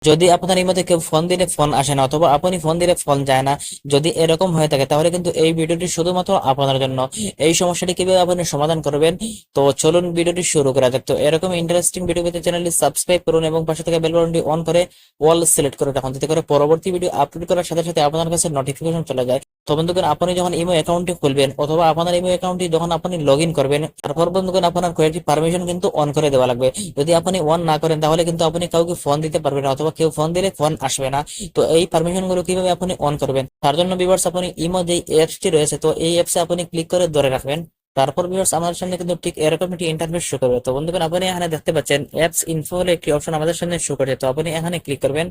যদি আপনার এই মধ্যে কেউ ফোন দিলে ফোন আসে না অথবা আপনি ফোন দিলে ফোন যায় না, যদি এরকম হয়ে থাকে তাহলে কিন্তু এই ভিডিওটি শুধুমাত্র আপনার জন্য। এই সমস্যাটি কিভাবে আপনি সমাধান করবেন, তো চলুন ভিডিওটি শুরু করা যাক। তো এরকম ইন্টারেস্টিং ভিডিও পেতে চ্যানেলটি সাবস্ক্রাইব করুন এবং পাশে থেকে বেল বাটনটি অন করে অল সিলেক্ট করে রাখুন, যাতে করে পরবর্তী ভিডিও আপলোড করার সাথে সাথে আপনার কাছে নোটিফিকেশন চলে যায়। তো বন্ধুগণ, আপনি যখন ইমো অ্যাকাউন্টটি খুলবেন অথবা আপনার ইমো অ্যাকাউন্টটি যখন আপনি লগ ইন করবেন, তারপর বন্ধুগণ আপনার কয়েকটি পারমিশন কিন্তু অন করে দেওয়া লাগবে। যদি আপনি অন না করেন তাহলে কিন্তু আপনি কাউকে ফোন দিতে পারবেন না অথবা কেউ ফোন দিলে ফোন আসবে না। তো এই পারমিশন গুলো কিভাবে আপনি অন করবেন, তার জন্য ভিউয়ার্স আপনি ইমো যে অ্যাপসটি রয়েছে, তো এই অ্যাপসে আপনি ক্লিক করে ধরে রাখবেন। তারপর ভিউয়ার্স আমাদের সামনে কিন্তু ঠিক এরকম একটি ইন্টারফেস শো করবে। তো বন্ধুগণ, আপনি এখানে দেখতে পাচ্ছেন অ্যাপস ইনফো বলে একটি অপশন আমাদের সামনে শো করছে। তো আপনি এখানে ক্লিক করবেন।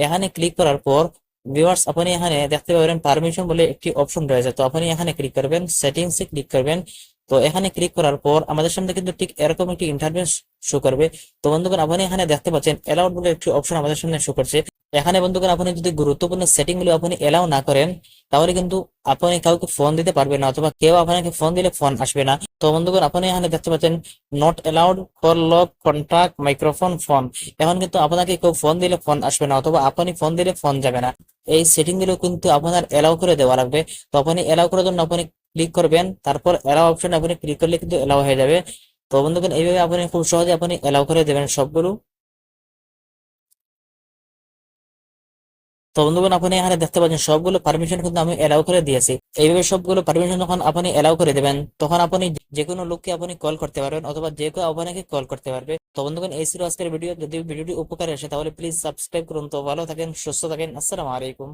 এখানে ক্লিক করার পর ভিউয়ার্স আপনি এখানে দেখতে পাবেন পারমিশন বলে একটি অপশন রয়েছে। তো আপনি এখানে ক্লিক করবেন, সেটিংসে ক্লিক করবেন। তো এখানে ক্লিক করার পর আমাদের সামনে কিন্তু ঠিক এরকম একটি ইন্টারফেস শো করবে। তো বন্ধুগণ, আপনি এখানে দেখতে পাচ্ছেন অ্যালাউড বলে একটি অপশন আমাদের সামনে শো করছে। এখানে বন্ধুগণ, আপনি যদি গুরুত্বপূর্ণ সেটিং গুলো আপনি এলাও না করেন তাহলে কিন্তু আপনি কাউকে ফোন দিতে পারবেন না অথবা কেউ আপনাকে ফোন দিলে ফোন আসবে না। তো বন্ধুগণ, আপনি এখানে দেখতে পাচ্ছেন not allowed for lock contact microphone phone. এখন কিন্তু আপনাকে কেউ ফোন দিলে ফোন আসবে না অথবা আপনি ফোন দিলে ফোন যাবে না। এই সেটিং গুলো কিন্তু আপনার এলাও করে দেওয়া লাগবে। তো আপনি এলাও করার জন্য আপনি ক্লিক করবেন, তারপর এলাও অপশন আপনি ক্লিক করলে কিন্তু এলাও হয়ে যাবে। তো বন্ধুগণ, এইভাবে আপনি খুব সহজে আপনি এলাও করে দেবেন সবগুলো। তো বন্ধুগণ, আপনি এখানে দেখতে পাচ্ছেন সবগুলো পারমিশন কিন্তু আমি এলাও করে দিয়েছি। এইভাবে সবগুলো পারমিশন যখন আপনি এলাও করে দেবেন, তখন আপনি যে কোনো লোককে আপনি কল করতে পারবেন অথবা যে কেউ আপনাকে কল করতে পারবে। তো বন্ধুগণ, এই ছিল আজকের ভিডিও। যদি ভিডিওটি উপকারে আসে তাহলে প্লিজ সাবস্ক্রাইব করুন। তো ভালো থাকেন, সুস্থ থাকেন, আসসালামু আলাইকুম।